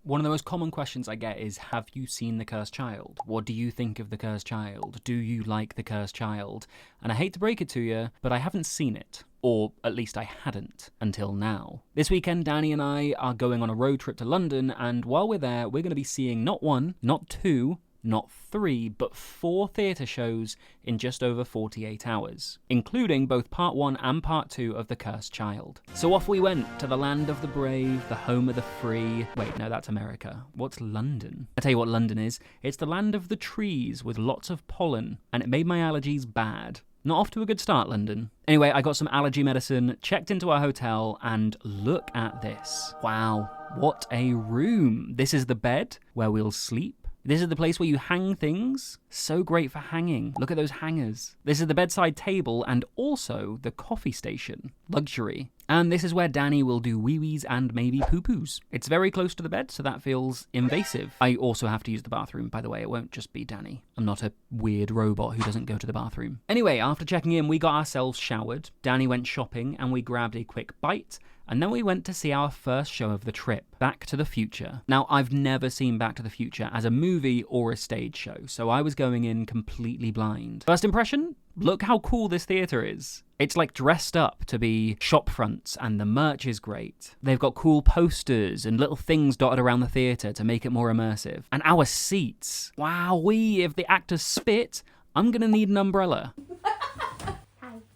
One of the most common questions I get is, have you seen The Cursed Child? What do you think of The Cursed Child? Do you like The Cursed Child? And I hate to break it to you, but I haven't seen it. Or at least I hadn't until now. This weekend, Danny and I are going on a road trip to London, and while we're there, we're going to be seeing not one, not two, not 3, but 4 theatre shows in just over 48 hours, including both part 1 and part 2 of The Cursed Child. So off we went to the land of the brave, the home of the free. Wait, no, that's America. What's London? I tell you what London is. It's the land of the trees with lots of pollen, and it made my allergies bad. Not off to a good start, London. Anyway, I got some allergy medicine, checked into our hotel, and look at this. Wow, what a room. This is the bed where we'll sleep. This is the place where you hang things. So great for hanging. Look at those hangers. This is the bedside table and also the coffee station. Luxury. And this is where Danny will do wee-wees and maybe poo-poos. It's very close to the bed, so that feels invasive. I also have to use the bathroom, by the way. It won't just be Danny. I'm not a weird robot who doesn't go to the bathroom. Anyway, after checking in, we got ourselves showered. Danny went shopping and we grabbed a quick bite. And then we went to see our first show of the trip, Back to the Future. Now, I've never seen Back to the Future as a movie or a stage show, so I was going in completely blind. First impression? Look how cool this theatre is. It's like dressed up to be shop fronts, and the merch is great. They've got cool posters and little things dotted around the theatre to make it more immersive. And our seats. Wowee, if the actors spit, I'm gonna need an umbrella.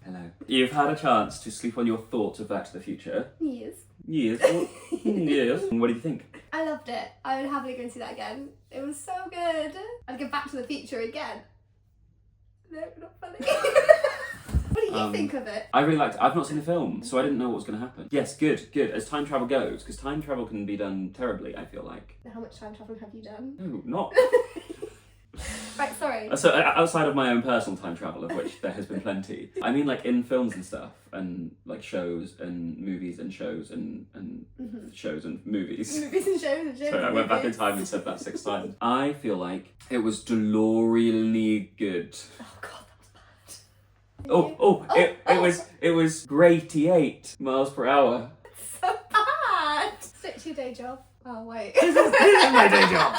Hello. You've had a chance to sleep on your thoughts of Back to the Future. Yes. Yes. Well, yes. And what do you think? I loved it. I would happily go and see that again. It was so good. I'd go Back to the Future again. No, not funny. What do you think of it? I really liked it. I've not seen the film, so I didn't know what was going to happen. Yes, good. As time travel goes, because time travel can be done terribly, I feel like. How much time travel have you done? No, not... Right, sorry. So outside of my own personal time travel, of which there has been plenty, I mean like in films and stuff, and like shows and movies and shows and shows and movies. Movies and shows and shows. Sorry, I went back in time and said that 6 times. I feel like it was gloriously good. Oh god, that was bad. It was great 8 miles per hour. So bad. Stick to your day job. Oh wait. This is my day job.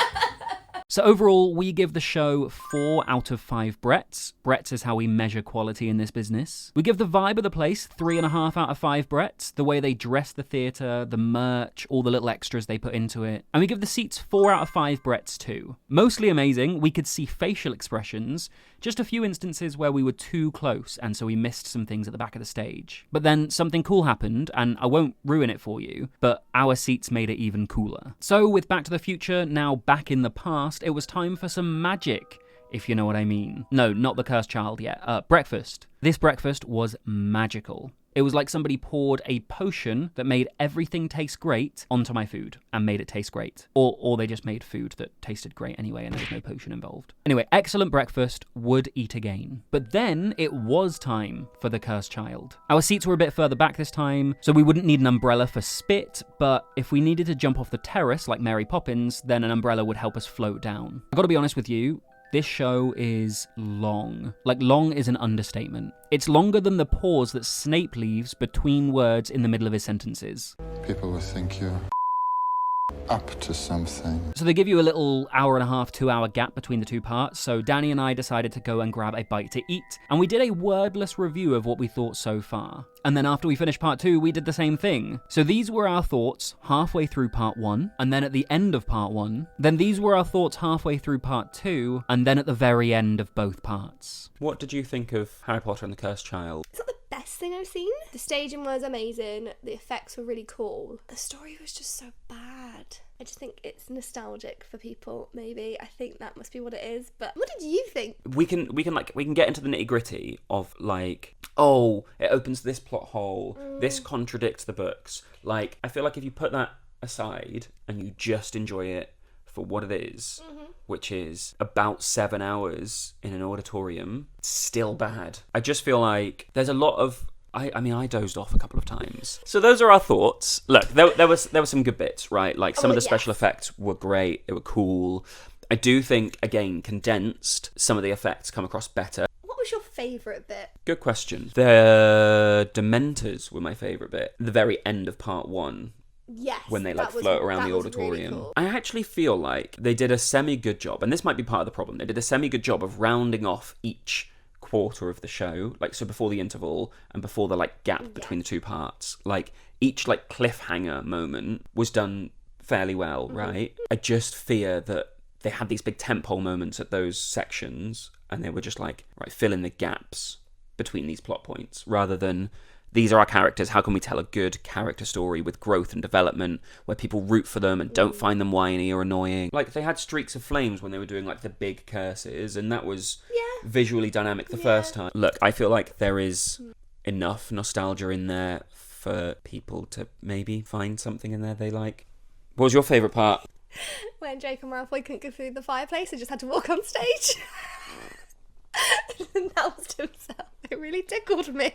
So overall, we give the show 4 out of 5 Bretts. Bretts is how we measure quality in this business. We give the vibe of the place 3.5 out of 5 Bretts. The way they dress the theatre, the merch, all the little extras they put into it. And we give the seats 4 out of 5 Bretts too. Mostly amazing. We could see facial expressions. Just a few instances where we were too close, and so we missed some things at the back of the stage. But then something cool happened, and I won't ruin it for you, but our seats made it even cooler. So with Back to the Future now back in the past, it was time for some magic, if you know what I mean. No, not The Cursed Child yet. Breakfast. This breakfast was magical. It was like somebody poured a potion that made everything taste great onto my food and made it taste great. Or they just made food that tasted great anyway and there was no potion involved. Anyway, excellent breakfast, would eat again. But then it was time for The Cursed Child. Our seats were a bit further back this time, so we wouldn't need an umbrella for spit, but if we needed to jump off the terrace like Mary Poppins, then an umbrella would help us float down. I've got to be honest with you, this show is long. Like, long is an understatement. It's longer than the pause that Snape leaves between words in the middle of his sentences. People will think you're up to something. So they give you a little hour and a half, 2 hour gap between the 2 parts, so Danny and I decided to go and grab a bite to eat, and we did a wordless review of what we thought so far. And then after we finished part 2, we did the same thing. So these were our thoughts halfway through part 1, and then at the end of part 1. Then these were our thoughts halfway through part 2, and then at the very end of both parts. What did you think of Harry Potter and the Cursed Child? It's not the best thing I've seen. The staging was amazing. The effects were really cool. The story was just so bad. I just think it's nostalgic for people, maybe. I think that must be what it is. But what did you think? We can get into the nitty-gritty of like, oh, it opens this plot hole, this contradicts the books. Like, I feel like if you put that aside and you just enjoy it for what it is, which is about 7 hours in an auditorium, it's still bad. I just feel like there's a lot of... I mean, I dozed off a couple of times. So those are our thoughts. Look, there were some good bits, right? Like, some of the special effects were great. They were cool. I do think, again, condensed, some of the effects come across better. What was your favourite bit? Good question. The Dementors were my favourite bit. The very end of part 1. Yes. when they that was- float around that the was really auditorium. cool. I actually feel like they did a semi-good job, and this might be part of the problem. They did a semi-good job of rounding off each quarter of the show, like so before the interval and before the like gap between the two parts. Like each like cliffhanger moment was done fairly well, right? I just fear that they had these big tentpole moments at those sections, and they were just like, right, fill in the gaps between these plot points, rather than these are our characters, how can we tell a good character story with growth and development where people root for them and don't find them whiny or annoying. Like, they had streaks of flames when they were doing, like, the big curses, and that was visually dynamic the first time. Look, I feel like there is enough nostalgia in there for people to maybe find something in there they like. What was your favourite part? When Draco Malfoy couldn't go through the fireplace and just had to walk on stage. And announced himself. It really tickled me.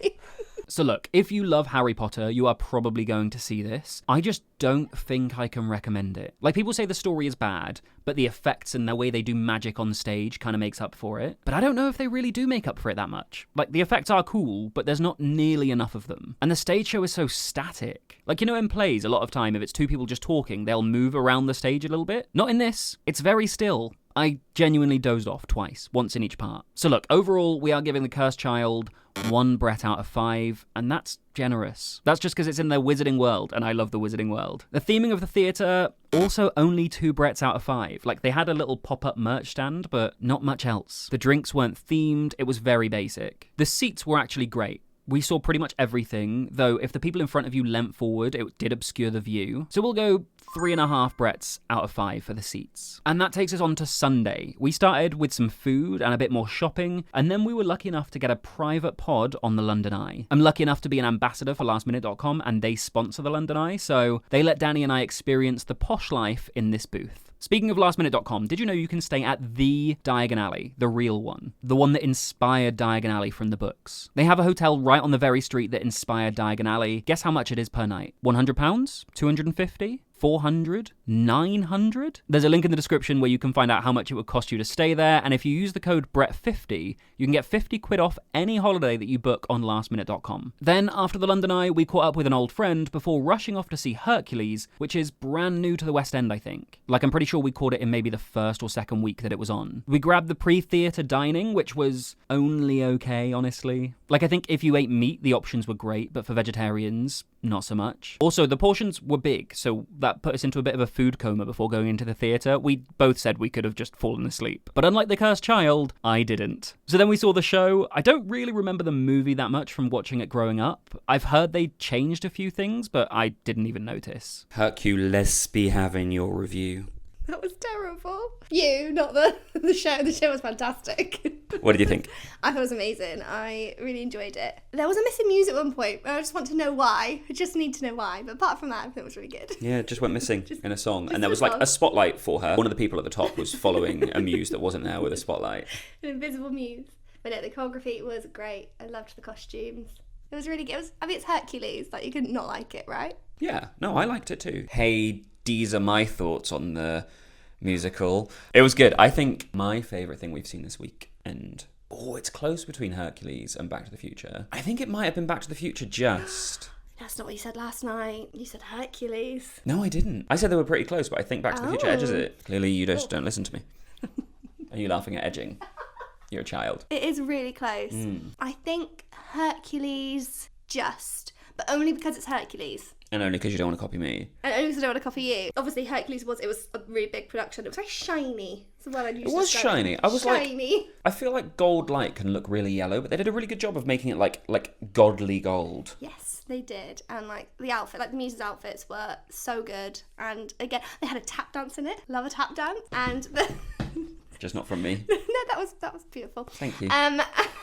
So look, if you love Harry Potter, you are probably going to see this. I just don't think I can recommend it. Like, people say the story is bad, but the effects and the way they do magic on stage kind of makes up for it. But I don't know if they really do make up for it that much. Like, the effects are cool, but there's not nearly enough of them. And the stage show is so static. Like, you know, in plays, a lot of time, if it's two people just talking, they'll move around the stage a little bit. Not in this. It's very still. I genuinely dozed off twice, once in each part. So look, overall, we are giving The Cursed Child 1 Brett out of 5, and that's generous. That's just because it's in the wizarding world, and I love the wizarding world. The theming of the theatre, also only 2 Bretts out of 5. Like, they had a little pop-up merch stand, but not much else. The drinks weren't themed, it was very basic. The seats were actually great. We saw pretty much everything, though if the people in front of you leant forward, it did obscure the view. So we'll go 3.5 Bretts out of 5 for the seats. And that takes us on to Sunday. We started with some food and a bit more shopping, and then we were lucky enough to get a private pod on the London Eye. I'm lucky enough to be an ambassador for lastminute.com, and they sponsor the London Eye, so they let Danny and I experience the posh life in this booth. Speaking of lastminute.com, did you know you can stay at the Diagon Alley, the real one? The one that inspired Diagon Alley from the books. They have a hotel right on the very street that inspired Diagon Alley. Guess how much it is per night? £100? £250? 400? 900? There's a link in the description where you can find out how much it would cost you to stay there, and if you use the code BRETT50, you can get 50 quid off any holiday that you book on lastminute.com. Then, after the London Eye, we caught up with an old friend before rushing off to see Hercules, which is brand new to the West End, I think. Like, I'm pretty sure we caught it in maybe the first or second week that it was on. We grabbed the pre-theatre dining, which was only okay, honestly. Like, I think if you ate meat, the options were great, but for vegetarians, not so much. Also, the portions were big, so that put us into a bit of a food coma before going into the theatre. We both said we could have just fallen asleep. But unlike The Cursed Child, I didn't. So then we saw the show. I don't really remember the movie that much from watching it growing up. I've heard they changed a few things, but I didn't even notice. Hercules be having your review. That was terrible. You, not the show. The show was fantastic. What did you think? I thought it was amazing. I really enjoyed it. There was a missing music at one point. I just want to know why. I just need to know why. But apart from that, I think it was really good. Yeah, it just went missing in a song. And there a was like song. a spotlight for her. One of the people at the top was following a muse that wasn't there with a spotlight. An invisible muse. But no, the choreography was great. I loved the costumes. It was really good. I mean, it's Hercules. Like, you could not like it, right? Yeah, no, I liked it too. Hey, these are my thoughts on the musical. It was good. I think my favourite thing we've seen this week, and it's close between Hercules and Back to the Future. I think it might have been Back to the Future just. That's not what you said last night. You said Hercules. No, I didn't. I said they were pretty close, but I think Back to the Future edges it. Clearly, you just don't listen to me. Are you laughing at edging? You're a child. It is really close. I think Hercules just, but only because it's Hercules. And only because you don't want to copy me. And only because I don't want to copy you. Obviously, Hercules was a really big production. It was very shiny. That's the word I'd use. It was shiny. I was shiny. like, I feel like gold light can look really yellow, but they did a really good job of making it like godly gold. Yes, they did. And like the outfit, like the muses' outfits were so good. And again, they had a tap dance in it. Love a tap dance. And Just not from me. no, that was beautiful. Thank you.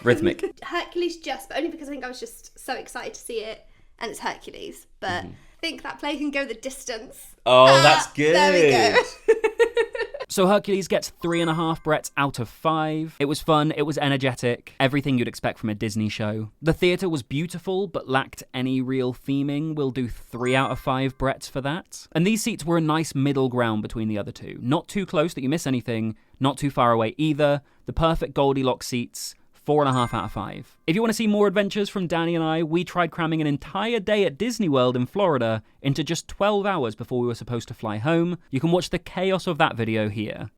Rhythmic. Hercules just, but only because I think I was just so excited to see it. And it's Hercules, but I think that play can go the distance. Oh, that's good. There we go. So Hercules gets 3.5 Bretts out of 5. It was fun, it was energetic, everything you'd expect from a Disney show. The theatre was beautiful, but lacked any real theming. We'll do 3 out of 5 Bretts for that. And these seats were a nice middle ground between the other two. Not too close that you miss anything, not too far away either. The perfect Goldilocks seats, 4.5 out of 5. If you want to see more adventures from Danny and I, we tried cramming an entire day at Disney World in Florida into just 12 hours before we were supposed to fly home. You can watch the chaos of that video here.